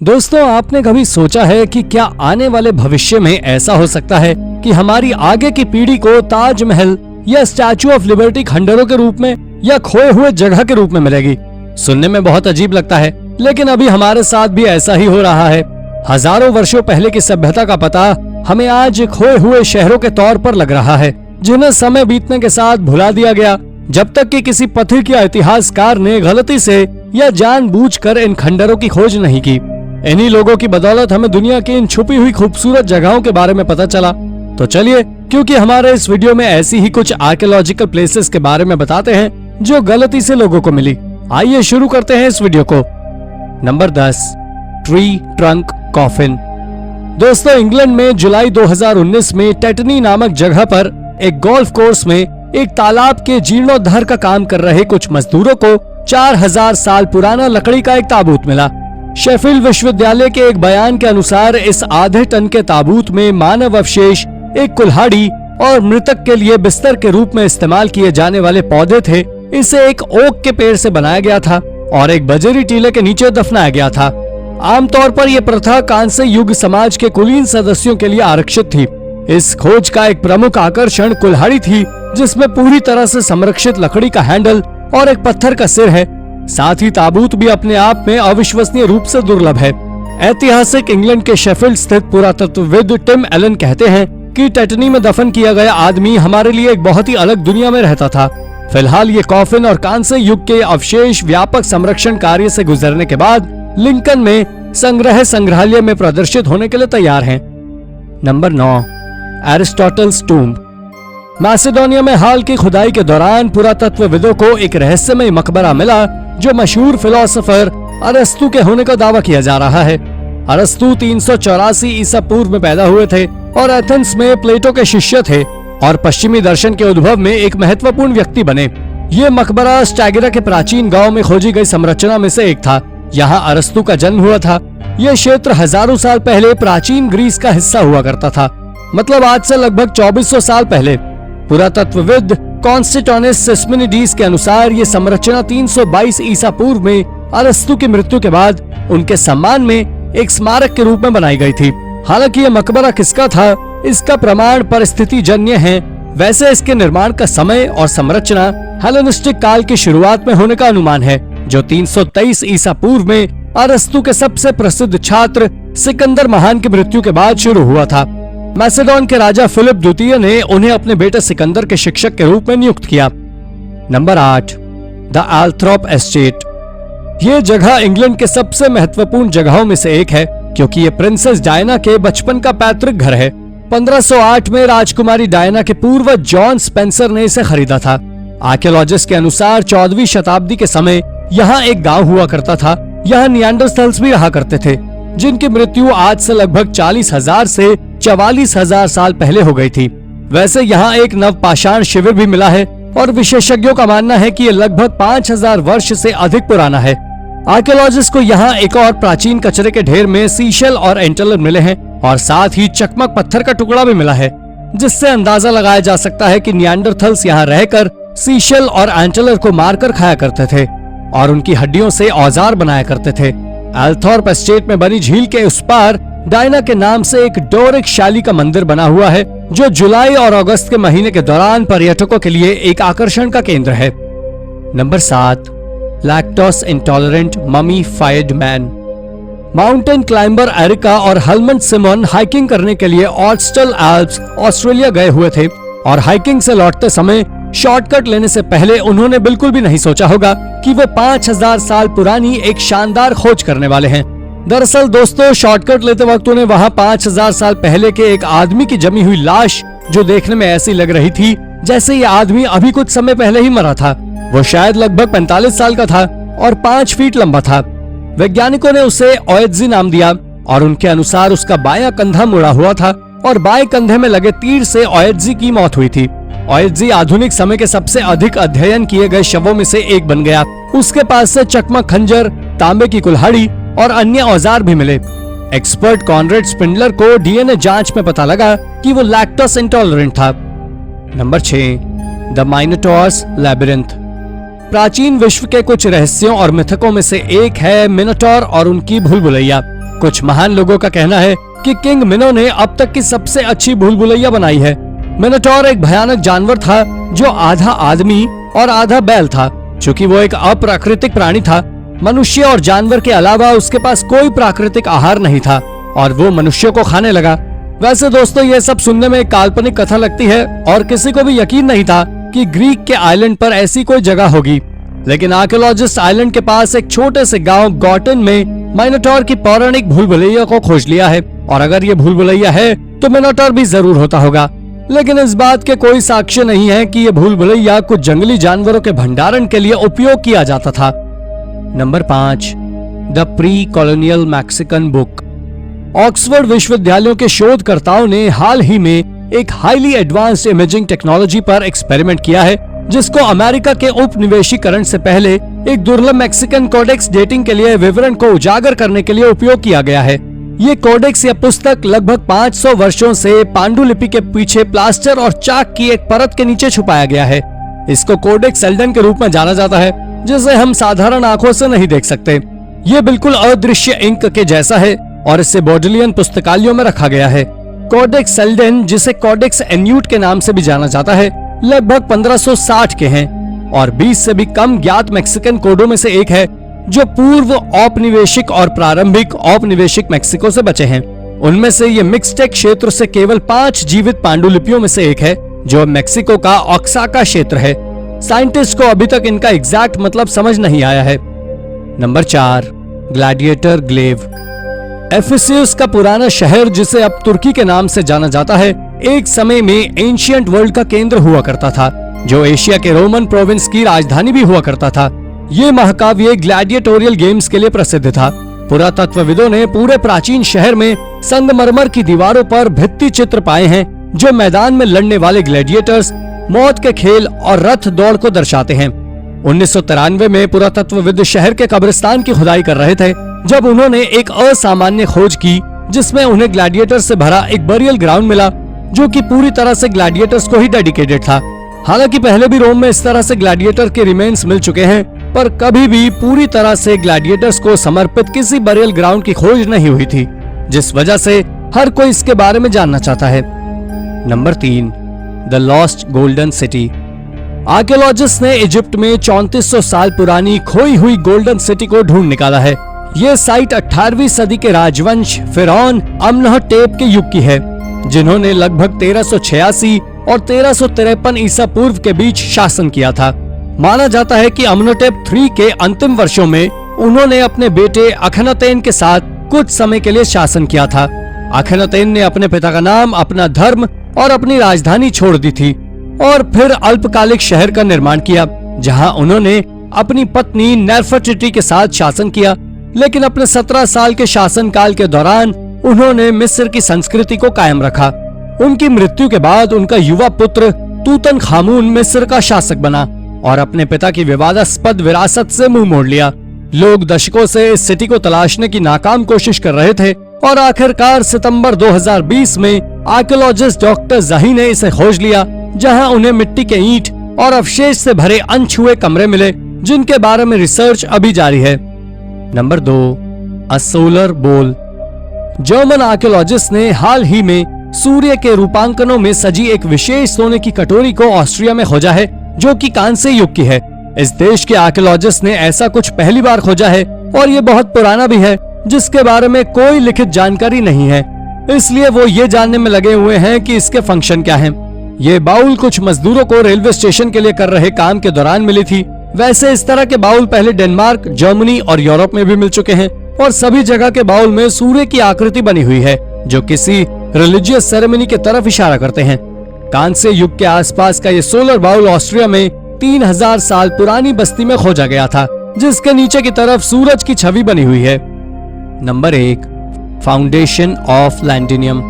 दोस्तों, आपने कभी सोचा है कि क्या आने वाले भविष्य में ऐसा हो सकता है कि हमारी आगे की पीढ़ी को ताजमहल या स्टैचू ऑफ लिबर्टी खंडरों के रूप में या खोए हुए जगह के रूप में मिलेगी। सुनने में बहुत अजीब लगता है, लेकिन अभी हमारे साथ भी ऐसा ही हो रहा है। हजारों वर्षों पहले की सभ्यता का पता हमें आज खोए हुए शहरों के तौर पर लग रहा है, जिन्हें समय बीतने के साथ भुला दिया गया, जब तक कि किसी पथिक या इतिहासकार ने गलती से या जानबूझकर इन खंडरों की खोज नहीं की। इन्हीं लोगों की बदौलत हमें दुनिया की इन छुपी हुई खूबसूरत जगहों के बारे में पता चला। तो चलिए, क्योंकि हमारे इस वीडियो में ऐसी ही कुछ आर्कियोलॉजिकल प्लेसेस के बारे में बताते हैं जो गलती से लोगों को मिली। आइए शुरू करते हैं इस वीडियो को। Number 10, tree trunk coffin. दोस्तों, इंग्लैंड में जुलाई 2019 में टेटनी नामक जगह पर एक गोल्फ कोर्स में एक तालाब के जीर्णोद्धार का काम कर रहे कुछ मजदूरों को 4000 साल पुराना लकड़ी का एक ताबूत मिला। शेफील्ड विश्वविद्यालय के एक बयान के अनुसार इस आधे टन के ताबूत में मानव अवशेष, एक कुल्हाड़ी और मृतक के लिए बिस्तर के रूप में इस्तेमाल किए जाने वाले पौधे थे। इसे एक ओक के पेड़ से बनाया गया था और एक बजरी टीले के नीचे दफनाया गया था। आमतौर पर यह प्रथा कांस्य युग समाज के कुलीन सदस्यों के लिए आरक्षित थी। इस खोज का एक प्रमुख आकर्षण कुल्हाड़ी थी, जिसमें पूरी तरह से संरक्षित लकड़ी का हैंडल और एक पत्थर का सिर है। साथ ही ताबूत भी अपने आप में अविश्वसनीय रूप से दुर्लभ है। ऐतिहासिक इंग्लैंड के शेफील्ड स्थित पुरातत्वविद टिम एलन कहते हैं कि टेटनी में दफन किया गया आदमी हमारे लिए एक बहुत ही अलग दुनिया में रहता था। फिलहाल ये कॉफिन और कांस्य युग के अवशेष व्यापक संरक्षण कार्य से गुजरने के बाद लिंकन में संग्रहालय में प्रदर्शित होने के लिए तैयार हैं। Number 9, Aristotle's tomb. मैसेडोनिया में हाल की खुदाई के दौरान पुरातत्वविदों को एक रहस्यमय मकबरा मिला जो मशहूर फिलोसोफर अरस्तु के होने का दावा किया जा रहा है। अरस्तु 384 ईसा पूर्व में पैदा हुए थे और एथेंस में प्लेटो के शिष्य थे और पश्चिमी दर्शन के उद्भव में एक महत्वपूर्ण व्यक्ति बने। ये मकबरा स्टैगिरा के प्राचीन गांव में खोजी गई संरचना में से एक था। यहाँ अरस्तु का जन्म हुआ था। यह क्षेत्र हजारों साल पहले प्राचीन ग्रीस का हिस्सा हुआ करता था, मतलब आज से लगभग 2400 साल पहले। पुरातत्वविद कॉन्स्टेंटिनोस सिस्मिनिडीज के अनुसार ये संरचना 322 ईसा पूर्व में अरस्तु की मृत्यु के बाद उनके सम्मान में एक स्मारक के रूप में बनाई गई थी। हालांकि ये मकबरा किसका था, इसका प्रमाण परिस्थिति जन्य है। वैसे इसके निर्माण का समय और संरचना हेलेनिस्टिक काल की शुरुआत में होने का अनुमान है, जो 323 ईसा पूर्व में अरस्तु के सबसे प्रसिद्ध छात्र सिकंदर महान की मृत्यु के बाद शुरू हुआ था। मैसेडोन के राजा फिलिप द्वितीय ने उन्हें अपने बेटे सिकंदर के शिक्षक के रूप में नियुक्त किया। Number 8, the Althorp estate. ये जगह इंग्लैंड के सबसे महत्वपूर्ण जगहों में से एक है, क्योंकि ये प्रिंसेस डायना के बचपन का पैतृक घर है। 1508 में राजकुमारी डायना के पूर्वज जॉन स्पेंसर ने इसे खरीदा था। आर्कियोलॉजिस्ट के अनुसार 14वीं शताब्दी के समय यहाँ एक गांव हुआ करता था। यहाँ निएंडरथैल्स भी रहा करते थे, जिनकी मृत्यु आज से लगभग 40,000 से 44,000 साल पहले हो गई थी। वैसे यहाँ एक नवपाषाण शिविर भी मिला है और विशेषज्ञों का मानना है कि ये लगभग 5000 वर्ष से अधिक पुराना है। आर्कियोलॉजिस्ट को यहाँ एक और प्राचीन कचरे के ढेर में सीशेल और एंटेलर मिले हैं और साथ ही चकमक पत्थर का टुकड़ा भी मिला है, जिससे अंदाजा लगाया जा सकता है कि निएंडरथल्स यहाँ रहकर सीशेल और एंटेलर को मारकर खाया करते थे और उनकी हड्डियों से औजार बनाया करते थे। एल्थोर्प एस्टेट में बनी झील के उस पार डायना के नाम से एक डोरिक शैली का मंदिर बना हुआ है, जो जुलाई और अगस्त के महीने के दौरान पर्यटकों के लिए एक आकर्षण का केंद्र है। Number 7, lactose intolerant mummified man. Mountain climber Erika और हेलमंड सिमोन हाइकिंग करने के लिए ऑस्टल एल्प्स ऑस्ट्रेलिया गए हुए थे और हाइकिंग से लौटते समय शॉर्टकट लेने से पहले उन्होंने बिल्कुल भी नहीं सोचा होगा कि वे 5000 साल पुरानी एक शानदार खोज करने वाले हैं। दरअसल दोस्तों, शॉर्टकट लेते वक्त उन्हें वहाँ 5000 साल पहले के एक आदमी की जमी हुई लाश, जो देखने में ऐसी लग रही थी जैसे ये आदमी अभी कुछ समय पहले ही मरा था। वो शायद लगभग 45 साल का था और 5 फीट लंबा था। वैज्ञानिकों ने उसे ओएत्जी नाम दिया और उनके अनुसार उसका बायां कंधा मुड़ा हुआ था और बाएं कंधे में लगे तीर से ओएत्जी की मौत हुई थी। ओएत्जी आधुनिक समय के सबसे अधिक अध्ययन किए गए शवों में से एक बन गया। उसके पास से चकमक खंजर, तांबे की कुल्हाड़ी और अन्य औजार भी मिले। एक्सपर्ट कॉनरेड स्पिंडलर को डीएनए जांच में पता लगा कि वो लैक्टोस इंटॉलरेंट था। Number 6, the Minotaur's labyrinth. प्राचीन विश्व के कुछ रहस्यों और मिथकों में से एक है मिनोटॉर और उनकी भूल भुलैया। कुछ महान लोगों का कहना है कि किंग मिनो ने अब तक की सबसे अच्छी भूल भुलैया बनाई है। मिनोटॉर एक भयानक जानवर था जो आधा आदमी और आधा बैल था। चूंकि वो एक अप्राकृतिक प्राणी था, मनुष्य और जानवर के अलावा उसके पास कोई प्राकृतिक आहार नहीं था और वो मनुष्यों को खाने लगा। वैसे दोस्तों, ये सब सुनने में एक काल्पनिक कथा लगती है और किसी को भी यकीन नहीं था कि ग्रीक के आइलैंड पर ऐसी कोई जगह होगी। लेकिन आर्कियोलॉजिस्ट आइलैंड के पास एक छोटे से गांव गॉटन में मिनोटॉर की पौराणिक भूल भुलैया को खोज लिया है। और अगर ये भूल भुलैया है तो मिनोटॉर भी जरूर होता होगा। लेकिन इस बात के कोई साक्ष्य नहीं है कि ये भूल भुलैया कुछ जंगली जानवरों के भंडारण के लिए उपयोग किया जाता था। Number 5, the pre colonial Mexican book. Oxford विश्वविद्यालयों के शोधकर्ताओं ने हाल ही में एक हाईली एडवांस्ड इमेजिंग टेक्नोलॉजी पर एक्सपेरिमेंट किया है, जिसको अमेरिका के उपनिवेशीकरण से पहले एक दुर्लभ मैक्सिकन कोडेक्स डेटिंग के लिए विवरण को उजागर करने के लिए उपयोग किया गया है। ये कोडेक्स या पुस्तक लगभग 500 वर्षों से पांडुलिपि के पीछे प्लास्टर और चाक की एक परत के नीचे छुपाया गया है। इसको कोडेक्स सेल्डन के रूप में जाना जाता है, जिसे हम साधारण आंखों से नहीं देख सकते। ये बिल्कुल अदृश्य इंक के जैसा है और इसे बॉडलियन पुस्तकालयों में रखा गया है। कोडेक्स सेल्डन, जिसे कोडेक्स एन्यूट के नाम से भी जाना जाता है, लगभग 1560 के हैं और 20 से भी कम ज्ञात मैक्सिकन कोडों में से एक है जो पूर्व औपनिवेशिक और प्रारंभिक औपनिवेशिक मैक्सिको से बचे हैं। उनमें से ये मिक्सटेक क्षेत्र से केवल 5 जीवित पांडुलिपियों में से एक है जो मैक्सिको का ओक्साका क्षेत्र है। साइंटिस्ट को अभी तक इनका एग्जैक्ट मतलब समझ नहीं आया है। Number 4, gladiator ग्लेव। एफिसियस का पुराना शहर, जिसे अब तुर्की के नाम से जाना जाता है, एक समय में एंशिएंट वर्ल्ड का केंद्र हुआ करता था, जो एशिया के रोमन प्रोविंस की राजधानी भी हुआ करता था। ये महाकाव्य ग्लैडिएटोरियल गेम्स के लिए प्रसिद्ध था। पुरातत्वविदों ने पूरे प्राचीन शहर में संगमरमर की दीवारों पर भित्ति चित्र पाए हैं जो मैदान में लड़ने वाले ग्लैडिएटर्स, मौत के खेल और रथ दौड़ को दर्शाते हैं। 1993 में पुरातत्वविद शहर के कब्रिस्तान की खुदाई कर रहे थे जब उन्होंने एक असामान्य खोज की, जिसमें उन्हें ग्लैडिएटर से भरा एक बरियल ग्राउंड मिला जो कि पूरी तरह से ग्लैडिएटर्स को ही डेडिकेटेड था। हालांकि पहले भी रोम में इस तरह से ग्लैडिएटर के रिमेन्स मिल चुके हैं, पर कभी भी पूरी तरह से ग्लैडिएटर्स को समर्पित किसी बरियल ग्राउंड की खोज नहीं हुई थी, जिस वजह से हर कोई इसके बारे में जानना चाहता है। Number 3, the lost golden city. Archaeologist ने इजिप्ट में 3400 साल पुरानी खोई हुई गोल्डन सिटी को ढूंढ निकाला है। ये साइट 18वीं सदी के राजवंश फिरौन अम्नहटेप के युग की है, जिन्होंने लगभग 1386 और 1353 ईसा पूर्व के बीच शासन किया था। माना जाता है कि अम्नहटेप III के अंतिम वर्षों में उन्होंने अपने बेटे अखनातेन के साथ कुछ समय के लिए शासन किया था। अखनातेन ने अपने पिता का नाम, अपना धर्म और अपनी राजधानी छोड़ दी थी और फिर अल्पकालिक शहर का निर्माण किया, जहां उन्होंने अपनी पत्नी नेफरटिटी के साथ शासन किया। लेकिन अपने 17 साल के शासनकाल के दौरान उन्होंने मिस्र की संस्कृति को कायम रखा। उनकी मृत्यु के बाद उनका युवा पुत्र तूतनखामून मिस्र का शासक बना और अपने पिता की विवादास्पद विरासत से मुंह मोड़ लिया। लोग दशकों से इस सिटी को तलाशने की नाकाम कोशिश कर रहे थे और आखिरकार सितंबर 2020 में आर्कियोलॉजिस्ट डॉक्टर ज़ही ने इसे खोज लिया, जहां उन्हें मिट्टी के ईंट और अवशेष से भरे अनछुए कमरे मिले, जिनके बारे में रिसर्च अभी जारी है। नंबर 2, अ सोलर बोल। जर्मन आर्कियोलॉजिस्ट ने हाल ही में सूर्य के रूपांकनों में सजी एक विशेष सोने की कटोरी को ऑस्ट्रिया में खोजा है, जो कि कांस्य युग की है। इस देश के आर्कियोलॉजिस्ट ने ऐसा कुछ पहली बार खोजा है और ये बहुत पुराना भी है, जिसके बारे में कोई लिखित जानकारी नहीं है। इसलिए वो ये जानने में लगे हुए हैं कि इसके फंक्शन क्या हैं। ये बाउल कुछ मजदूरों को रेलवे स्टेशन के लिए कर रहे काम के दौरान मिली थी। वैसे इस तरह के बाउल पहले डेनमार्क, जर्मनी और यूरोप में भी मिल चुके हैं और सभी जगह के बाउल में सूर्य की आकृति बनी हुई है, जो किसी रिलीजियस सेरेमनी की तरफ इशारा करते हैं। कांस्य युग के आसपास का ये सोलर बाउल ऑस्ट्रिया में 3000 साल पुरानी बस्ती में खोजा गया था, जिसके नीचे की तरफ सूरज की छवि बनी हुई है। Number 1, foundation of Londinium.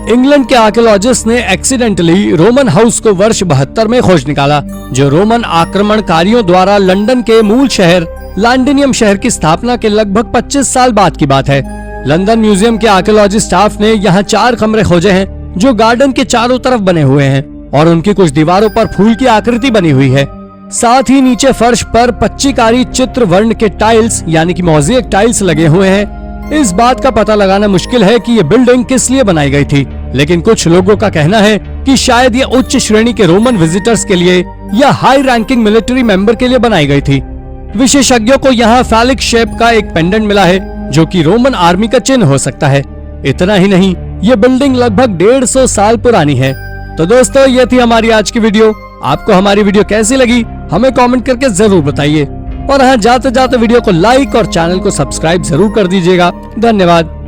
England के आर्कियोलॉजिस्ट ने एक्सीडेंटली रोमन हाउस को वर्ष 72 में खोज निकाला, जो रोमन आक्रमणकारियों द्वारा लंदन के मूल शहर लैंडिनियम शहर की स्थापना के लगभग 25 साल बाद की बात है। लंदन म्यूजियम के आर्कियोलॉजी स्टाफ ने यहाँ 4 कमरे खोजे हैं, जो गार्डन के चारों तरफ बने हुए हैं और उनकी कुछ दीवारों पर फूल की आकृति बनी हुई है। साथ ही नीचे फर्श पर पच्चीकारी चित्र वर्ण के टाइल्स यानी कि मोज़ेक टाइल्स लगे हुए हैं। इस बात का पता लगाना मुश्किल है कि ये बिल्डिंग किस लिए बनाई गई थी, लेकिन कुछ लोगों का कहना है कि शायद ये उच्च श्रेणी के रोमन विजिटर्स के लिए या हाई रैंकिंग मिलिट्री मेंबर के लिए बनाई गई थी। विशेषज्ञों को यहाँ फैलिक शेप का एक पेंडेंट मिला है जो कि रोमन आर्मी का चिन्ह हो सकता है। इतना ही नहीं, ये बिल्डिंग लगभग 150 साल पुरानी है। तो दोस्तों, ये थी हमारी आज की वीडियो। आपको हमारी वीडियो कैसी लगी हमें कमेंट करके जरूर बताइए, और हाँ, जाते जाते वीडियो को लाइक और चैनल को सब्सक्राइब जरूर कर दीजिएगा। धन्यवाद।